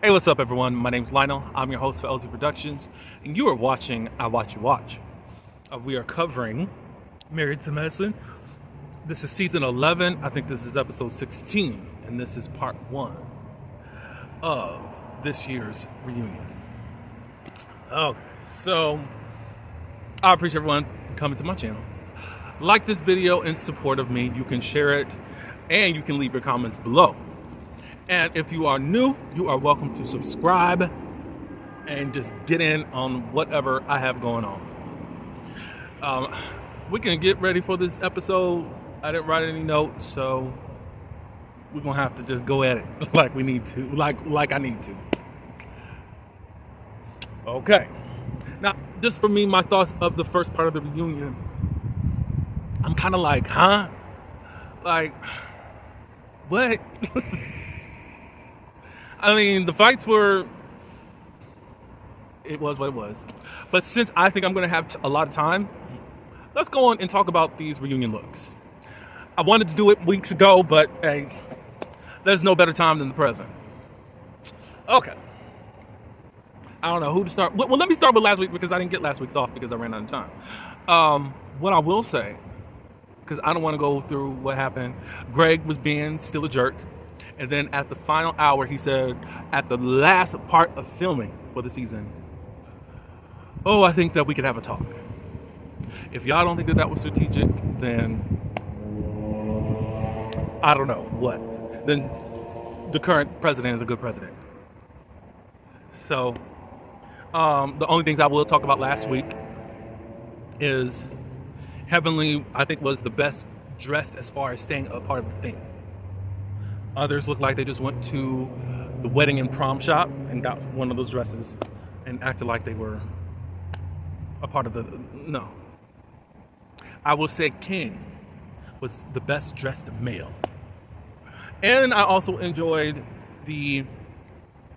Hey, what's up, everyone? My name's Lionel. I'm your host for LZ Productions, and you are watching I Watch You Watch. We are covering Married to Medicine. This is season 11. I think this is episode 16, and this is part 1 of this year's reunion. Okay, so I appreciate everyone coming to my channel. Like this video in support of me. You can share it, and you can leave your comments below. And if you are new, you are welcome to subscribe and just get in on whatever I have going on. We can get ready for this episode. I didn't write any notes, so we're gonna have to just go at it like we need to, like I need to. Okay. Now, just for me, my thoughts of the first part of the reunion. I'm kind of like, huh? Like, what? I mean, the fights were, it was what it was. But since I think I'm going to have a lot of time, let's go on and talk about these reunion looks. I wanted to do it weeks ago, but hey, there's no better time than the present. Okay. I don't know who to start. Well, let me start with last week because I didn't get last week's off because I ran out of time. What I will say, because I don't want to go through what happened, Greg was being still a jerk. And then at the final hour, he said, at the last part of filming for the season, oh, I think that we could have a talk. If y'all don't think that that was strategic, then I don't know what. Then the current president is a good president. So the only things I will talk about last week is Heavenly, I think, was the best dressed as far as staying a part of the thing. Others look like they just went to the wedding and prom shop and got one of those dresses and acted like they were a part of the, no. I will say King was the best dressed male. And I also enjoyed the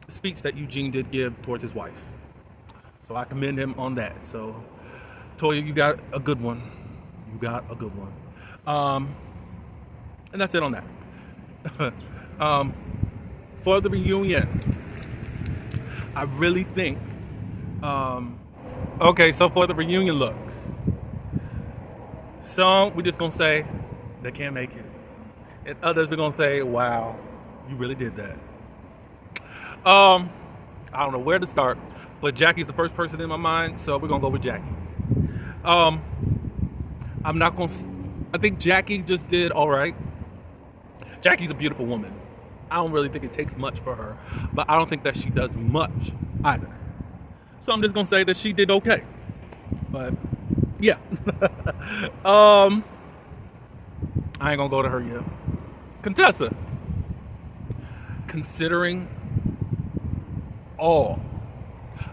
speech that Eugene did give towards his wife. So I commend him on that. So Toya, you got a good one. You got a good one. And that's it on that. For the reunion, I really think, okay, so for the reunion looks, some we're just gonna say they can't make it, and others we're gonna say, wow, you really did that. I don't know where to start, but Jackie's the first person in my mind, so we're gonna go with Jackie. I think Jackie just did all right. Jackie's a beautiful woman. I don't really think it takes much for her, but I don't think that she does much either. So I'm just gonna say that she did okay. But yeah. I ain't gonna go to her yet. Contessa. Considering all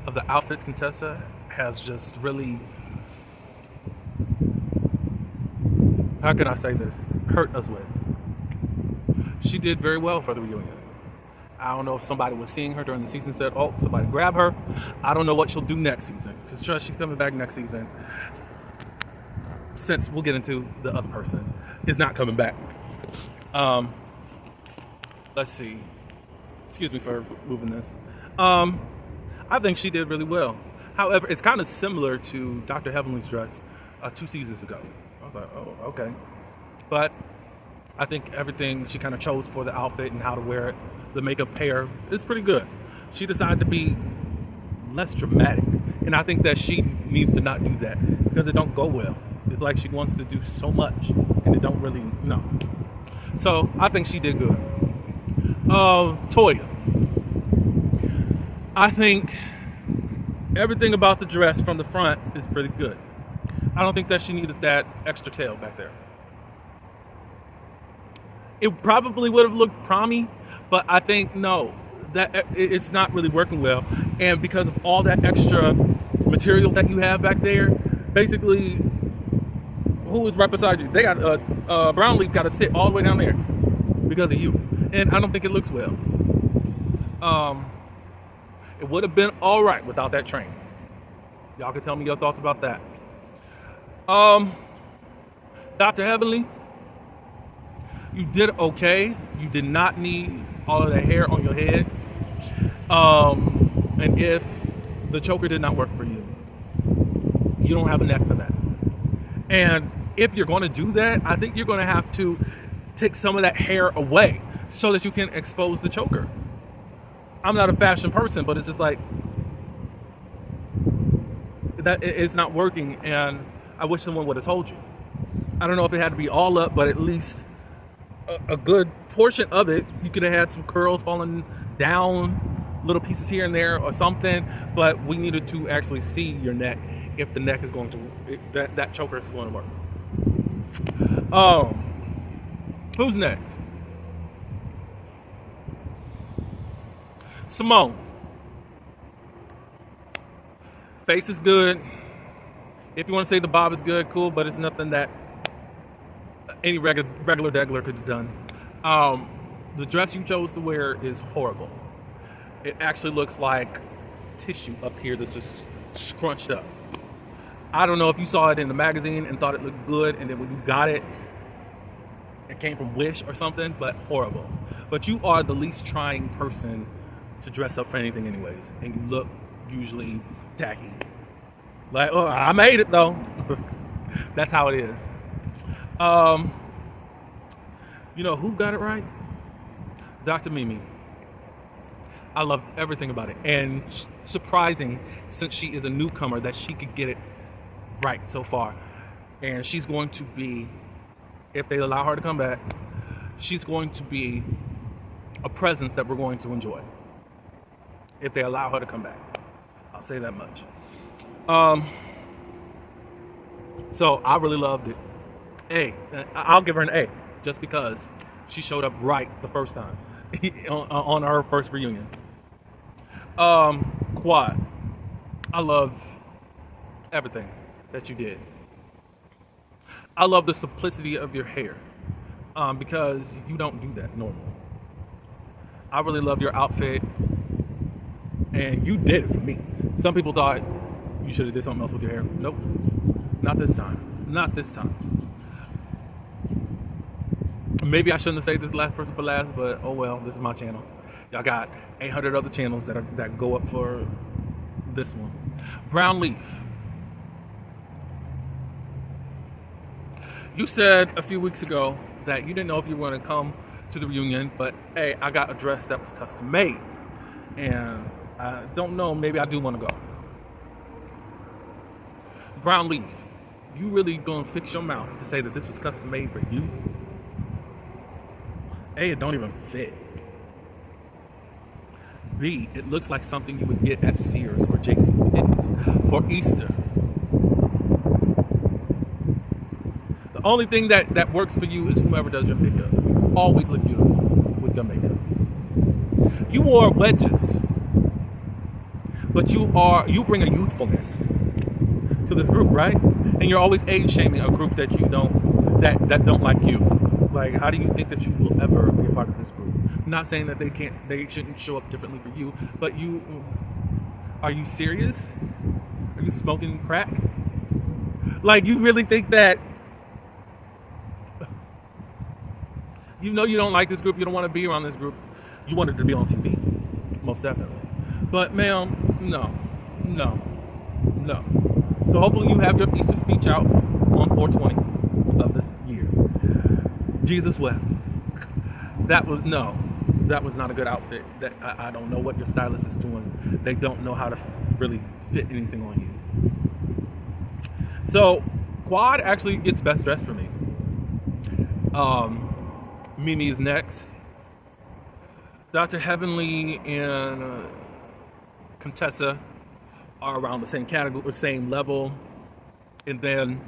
of the outfits Contessa has just really, how can I say this, hurt us with. She did very well for the reunion. I don't know if somebody was seeing her during the season and said, oh, somebody grab her. I don't know what she'll do next season. Because trust, she's coming back next season. Since we'll get into the other person is not coming back. Let's see. Excuse me for moving this. I think she did really well. However, it's kind of similar to Dr. Heavenly's dress 2 seasons ago. I was like, oh, okay. But I think everything she kind of chose for the outfit and how to wear it, the makeup pair, is pretty good. She decided to be less dramatic. And I think that she needs to not do that because it don't go well. It's like she wants to do so much and it don't really, no. So I think she did good. Toya. I think everything about the dress from the front is pretty good. I don't think that she needed that extra tail back there. It probably would have looked promy, but I think no, that it's not really working well. And because of all that extra material that you have back there, basically, who is right beside you? They got Brownlee got to sit all the way down there because of you, and I don't think it looks well. It would have been all right without that train. Y'all can tell me your thoughts about that. Dr. Heavenly, you did okay. You did not need all of that hair on your head. And if the choker did not work for you, you don't have a neck for that. And if you're going to do that, I think you're going to have to take some of that hair away so that you can expose the choker. I'm not a fashion person, but it's just like that it's not working, and I wish someone would have told you. I don't know if it had to be all up, but at least a good portion of it, you could have had some curls falling down, little pieces here and there or something, but we needed to actually see your neck if the neck is going to, that choker is going to work. Who's next? Simone. Face is good. If you want to say the bob is good, cool, but it's nothing that any regular degular could have done. The dress you chose to wear is horrible. It actually looks like tissue up here that's just scrunched up. I don't know if you saw it in the magazine and thought it looked good, and then when you got it, it came from Wish or something, but horrible. But you are the least trying person to dress up for anything anyways, and you look usually tacky. Like, oh, I made it though. That's how it is. You know who got it right? Dr. Mimi. I love everything about it, and surprising since she is a newcomer that she could get it right so far. And she's going to be, if they allow her to come back, she's going to be a presence that we're going to enjoy if they allow her to come back. I'll say that much. So I really loved it. I'll give her an A just because she showed up right the first time on her first reunion. Quad, I love everything that you did. I love the simplicity of your hair because you don't do that normally. I really love your outfit, and you did it for me. Some people thought you should have did something else with your hair. Nope, not this time. Not this time. Maybe I shouldn't have saved this last person for last, but oh well, this is my channel. Y'all got 800 other channels that go up for this one. Brown Leaf. You said a few weeks ago that you didn't know if you were going to come to the reunion, but hey, I got a dress that was custom made, and I don't know, maybe I do want to go. Brown Leaf, you really gonna fix your mouth to say that this was custom made for you? A, it don't even fit. B, it looks like something you would get at Sears or JCPenney's for Easter. The only thing that works for you is whoever does your makeup. You always look beautiful with your makeup. You wore wedges, but you bring a youthfulness to this group, right? And you're always age shaming a group that you don't don't like you. Like, how do you think that you will ever be a part of this group? I'm not saying that they shouldn't show up differently for you, but are you serious? Are you smoking crack? Like, you really think that, you know, you don't like this group, you don't want to be around this group, you wanted to be on TV, most definitely. But ma'am, no. So hopefully you have your Easter speech out on 4/20 of this year. Jesus wept. That was not a good outfit. That I don't know what your stylist is doing. They don't know how to really fit anything on you. So Quad actually gets best dressed for me. Mimi is next. Dr. Heavenly and Contessa are around the same category, same level, and then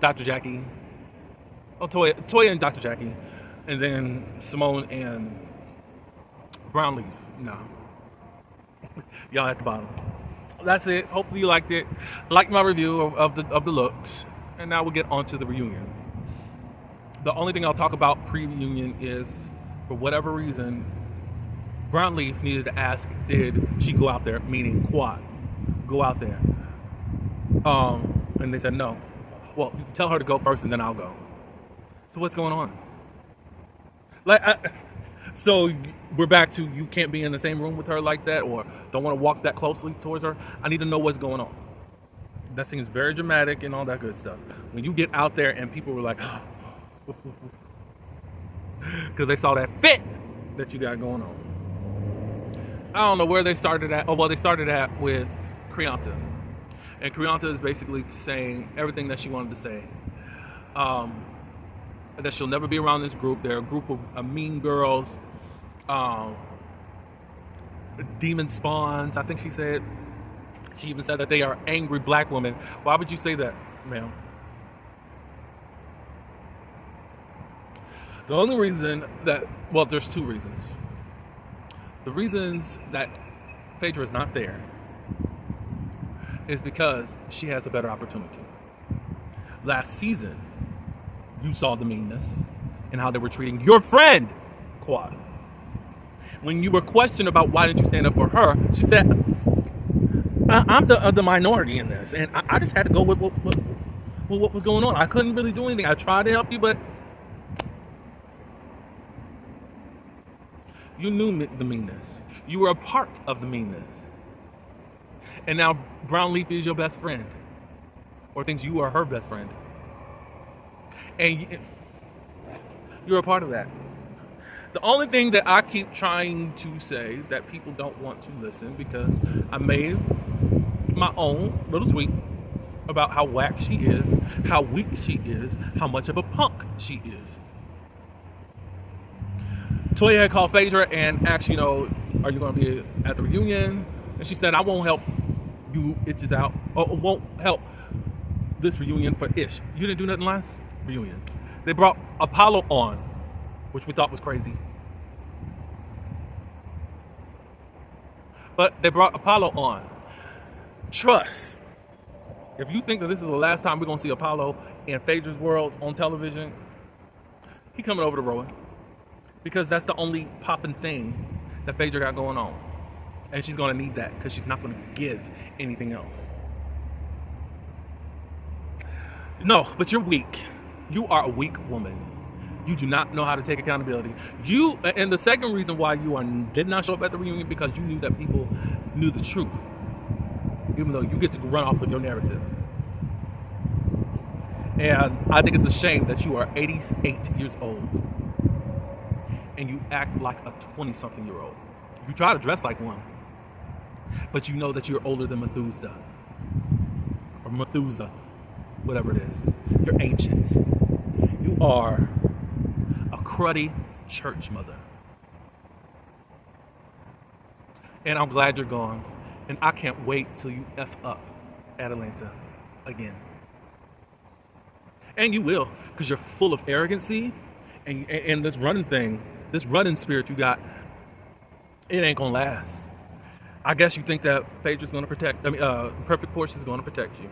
Dr. Jackie, Toya and Dr. Jackie, and then Simone and Brown Leaf. No, y'all at the bottom. That's it. Hopefully you liked it. Like my review of the looks, and now we'll get on to the reunion. The only thing I'll talk about pre-reunion is, for whatever reason, Brown Leaf needed to ask, did she go out there, meaning Quad, go out there? And they said no. Well, you tell her to go first and then I'll go. So what's going on? Like, So we're back to you can't be in the same room with her like that, or don't want to walk that closely towards her. I need to know what's going on. That seems very dramatic and all that good stuff. When you get out there and people were like, because they saw that fit that you got going on. I don't know where they started at. Oh, well, they started at with Krianta. And Krianta is basically saying everything that she wanted to say. That she'll never be around this group. They're a group of mean girls, demon spawns, I think she said. She even said that they are angry black women. Why would you say that, ma'am? The only reason that, well, there's two reasons. The reasons that Phaedra is not there is because she has a better opportunity. Last season, you saw the meanness and how they were treating your friend, Quad. When you were questioned about why did you stand up for her, she said, I'm the minority in this, and I just had to go with what was going on. I couldn't really do anything. I tried to help you, but you knew the meanness. You were a part of the meanness. And now Brownleaf is your best friend, or thinks you are her best friend. And you're a part of that. The only thing that I keep trying to say that people don't want to listen, because I made my own little tweet about how whack she is, how weak she is, how much of a punk she is. Toya had called Phaedra and asked, are you going to be at the reunion? And she said, I won't help you itches out, or won't help this reunion for Ish. You didn't do nothing last reunion. They brought Apollo on, which we thought was crazy. But they brought Apollo on. Trust. If you think that this is the last time we're going to see Apollo in Phaedra's world on television, he coming over to Rowan. Because that's the only popping thing that Phaedra got going on. And she's going to need that because she's not going to give anything else. No, but you're weak. You are a weak woman. You do not know how to take accountability. And the second reason why you did not show up at the reunion, because you knew that people knew the truth. Even though you get to run off with your narrative. And I think it's a shame that you are 88 years old and you act like a 20-something year old. You try to dress like one, but you know that you're older than Methuselah. Or Methuselah, whatever it is. You're ancient. You are a cruddy church mother. And I'm glad you're gone. And I can't wait till you F up at Atlanta again. And you will, because you're full of arrogancy and this running thing, this running spirit you got, it ain't gonna last. I guess you think that Phaedra's gonna Perfect Portia is gonna protect you.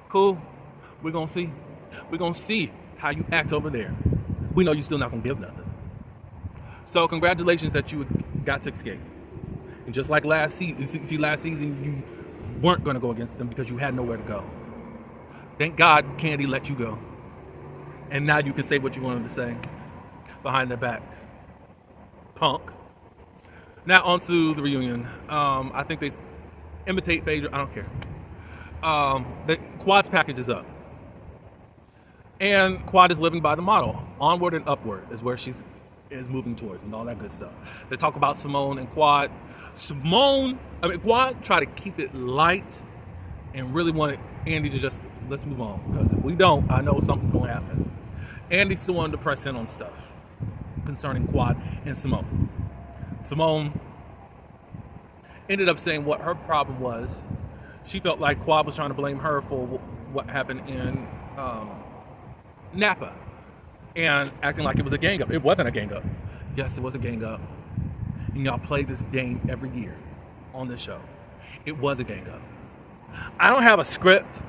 Cool. We're gonna see. We're gonna see how you act over there. We know you're still not gonna give nothing. So congratulations that you got to escape. And just like last season, last season you weren't going to go against them because you had nowhere to go. Thank God Candy let you go. And now you can say what you wanted to say behind their backs. Punk. Now on to the reunion. I think they imitate Phaedra. I don't care. The Quad's package is up. And Quad is living by the model. Onward and upward is where she is moving towards and all that good stuff. They talk about Simone and Quad. Quad tried to keep it light and really wanted Andy to just, let's move on. Because if we don't, I know something's going to happen. Andy still wanted to press in on stuff concerning Quad and Simone. Simone ended up saying what her problem was. She felt like Quad was trying to blame her for what happened in Napa and acting like it was a gang up. It wasn't a gang up. Yes, it was a gang up. And y'all play this game every year on this show. It was a gang up. I don't have a script.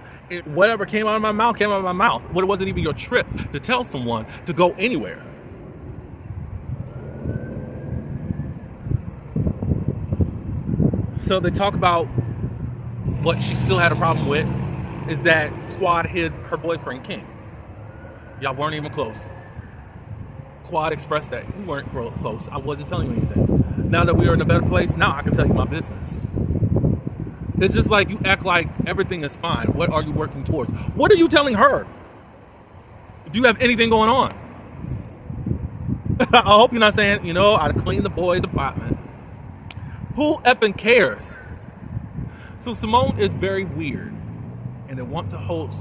Whatever came out of my mouth came out of my mouth. But it wasn't even your trip to tell someone to go anywhere. So they talk about what she still had a problem with is that Quad hid her boyfriend King. Y'all weren't even close. Quad expressed that we weren't close. I wasn't telling you anything. Now that we are in a better place, now I can tell you my business. It's just like you act like everything is fine. What are you working towards? What are you telling her? Do you have anything going on? I hope you're not saying, I'd clean the boys' apartment. Who effing cares? So Simone is very weird, and they want to host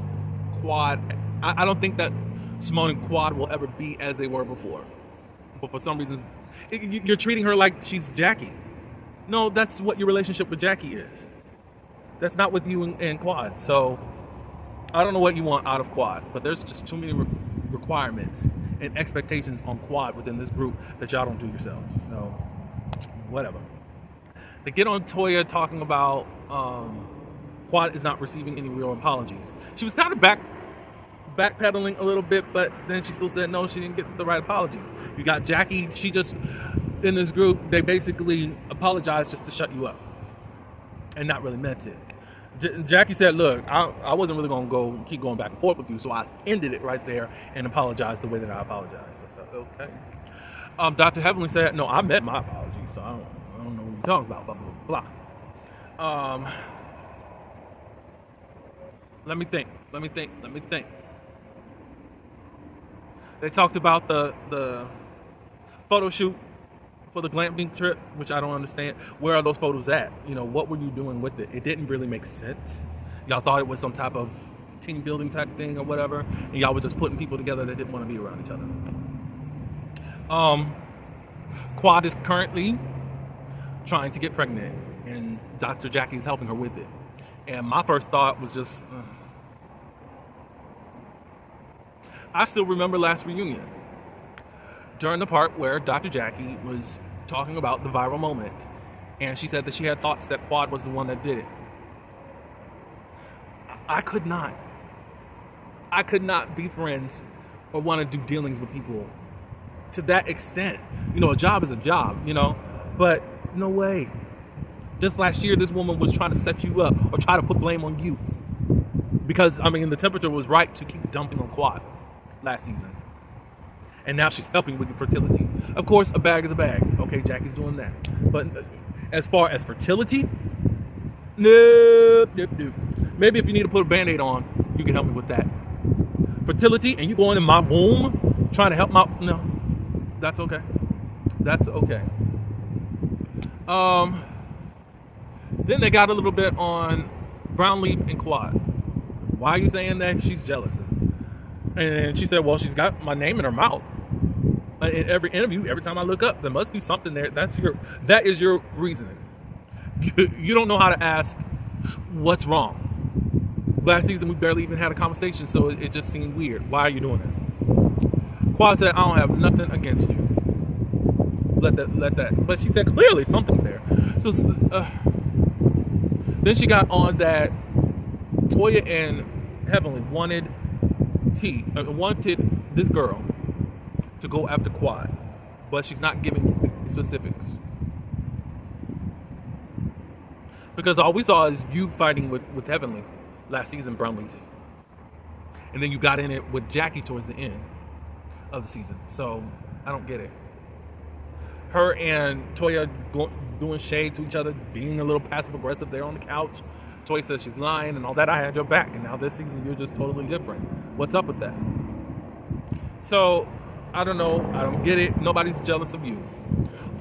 Quad. I don't think that Simone and Quad will ever be as they were before. But for some reason, you're treating her like she's Jackie. No, that's what your relationship with Jackie is. That's not with you and Quad. So I don't know what you want out of Quad, but there's just too many requirements and expectations on Quad within this group that y'all don't do yourselves. So whatever. They get on Toya talking about Quad is not receiving any real apologies. She was kind of backpedaling a little bit, but then she still said no, she didn't get the right apologies. You got Jackie, she just, in this group, they basically apologized just to shut you up and not really meant it. Jackie said, look, I wasn't really going to keep going back and forth with you, so I ended it right there and apologized the way that I apologized. I said, okay. Dr. Heavenly said, no, I met my apologies, so I don't know what you're talking about, blah, blah, blah. Let me think. They talked about the photo shoot for the glamping trip, which I don't understand. Where are those photos at? What were you doing with it? It didn't really make sense. Y'all thought it was some type of team building type thing or whatever, and y'all were just putting people together that didn't want to be around each other. Quad is currently trying to get pregnant, and Dr. Jackie is helping her with it. And my first thought was just, I still remember last reunion, during the part where Dr. Jackie was talking about the viral moment, and she said that she had thoughts that Quad was the one that did it. I could not be friends or want to do dealings with people to that extent. A job is a job, but no way. Just last year, this woman was trying to set you up or try to put blame on you. Because, the temperature was right to keep dumping on Quad last season. And now she's helping with your fertility. Of course, a bag is a bag. Okay, Jackie's doing that. But as far as fertility, nope. Maybe if you need to put a Band-Aid on, you can help me with that. Fertility, and you going in my womb trying to help no, that's okay. Then they got a little bit on Brownleaf and Quad. Why are you saying that? She's jealous. And she said, well, she's got my name in her mouth. In every interview, every time I look up, there must be something there. That is your reasoning. You don't know how to ask what's wrong. Last season, we barely even had a conversation, so it just seemed weird. Why are you doing that? Quad said, I don't have nothing against you. Let that. But she said, clearly, something's there. So, then she got on that Toya and Heavenly wanted this girl to go after Quad, but she's not giving specifics. Because all we saw is you fighting with Heavenly last season, Brownleaf. And then you got in it with Jackie towards the end of the season. So, I don't get it. Her and Toya doing shade to each other, being a little passive-aggressive there on the couch. Toya says she's lying and all that. I had your back, and now this season you're just totally different. What's up with that? So, I don't know. I don't get it. Nobody's jealous of you.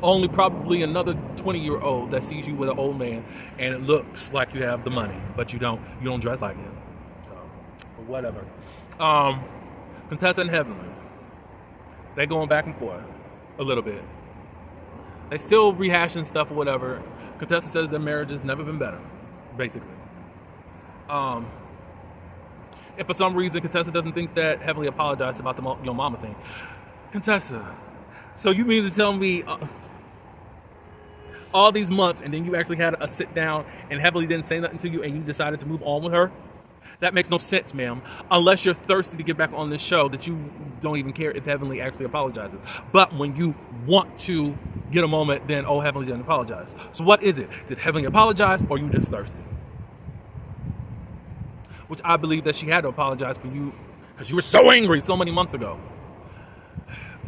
Only probably another 20-year-old that sees you with an old man, and it looks like you have the money, but you don't dress like him. So, but whatever. Contessa and Heavenly, they're going back and forth a little bit. They still rehashing stuff or whatever. Contessa says their marriage has never been better, basically. If for some reason Contessa doesn't think that Heavenly apologized about the Yo Mama thing, Contessa, so you mean to tell me all these months and then you actually had a sit down and Heavenly didn't say nothing to you and you decided to move on with her? That makes no sense, ma'am. Unless you're thirsty to get back on this show, that you don't even care if Heavenly actually apologizes. But when you want to get a moment, then, oh, Heavenly didn't apologize. So what is it? Did Heavenly apologize or you just thirsty? Which I believe that she had to apologize for you because you were so angry so many months ago.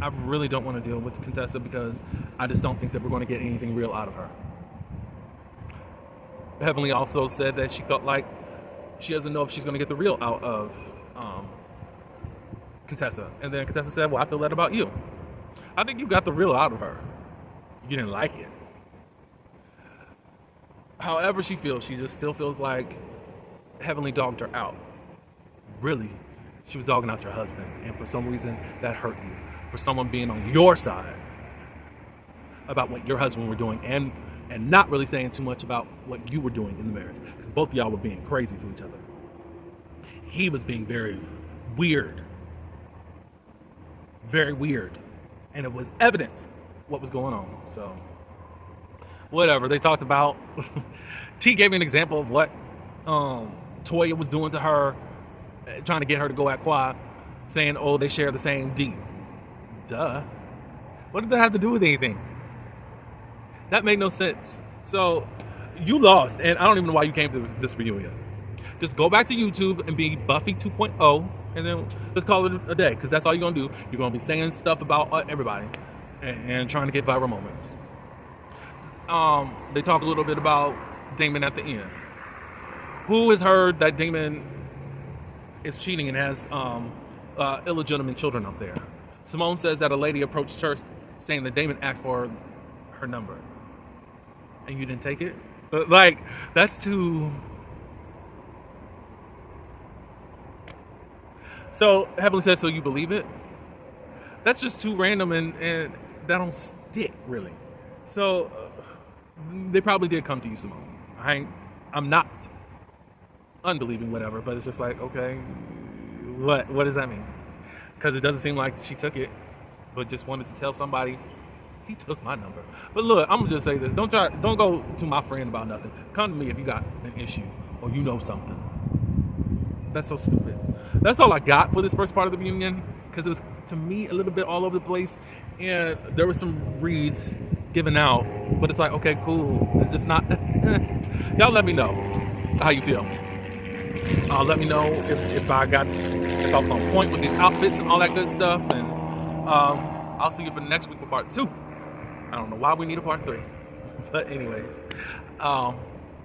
I really don't want to deal with Contessa because I just don't think that we're going to get anything real out of her. Heavenly also said that she felt like she doesn't know if she's going to get the real out of Contessa. And then Contessa said, well, I feel that about you. I think you got the real out of her. You didn't like it. However she feels, she just still feels like Heavenly dogged her out. Really, she was dogging out your husband. And for some reason, that hurt you. For someone being on your side about what your husband were doing and not really saying too much about what you were doing in the marriage. Because both of y'all were being crazy to each other. He was being very weird. Very weird. And it was evident what was going on. So, whatever. They talked about... T gave me an example of what Toya was doing to her, trying to get her to go at Quad, saying, oh, they share the same D. Duh. What did that have to do with anything? That made no sense. So, you lost, and I don't even know why you came to this reunion. Just go back to YouTube and be Buffy 2.0, and then let's call it a day, because that's all you're going to do. You're going to be saying stuff about everybody and trying to get viral moments. They talk a little bit about Damon at the end. Who has heard that Damon is cheating and has illegitimate children up there? Simone says that a lady approached her saying that Damon asked for her number. And you didn't take it? Like, that's too... So, Heavenly said, so you believe it? That's just too random and that don't stick, really. So, they probably did come to you, Simone. I'm not unbelieving whatever, but it's just like, okay, what does that mean? Because it doesn't seem like she took it, but just wanted to tell somebody, he took my number. But look, I'm gonna just say this: don't go to my friend about nothing. Come to me if you got an issue or you know something. That's so stupid. That's all I got for this first part of the reunion, because it was, to me, a little bit all over the place, and there were some reads given out, but it's like, okay, cool. It's just not. Y'all let me know how you feel. Let me know if I was on point with these outfits and all that good stuff, and I'll see you for next week for part 2. I don't know why we need a part 3, but anyways,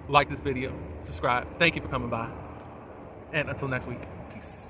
like this video, subscribe. Thank you for coming by, and until next week, peace.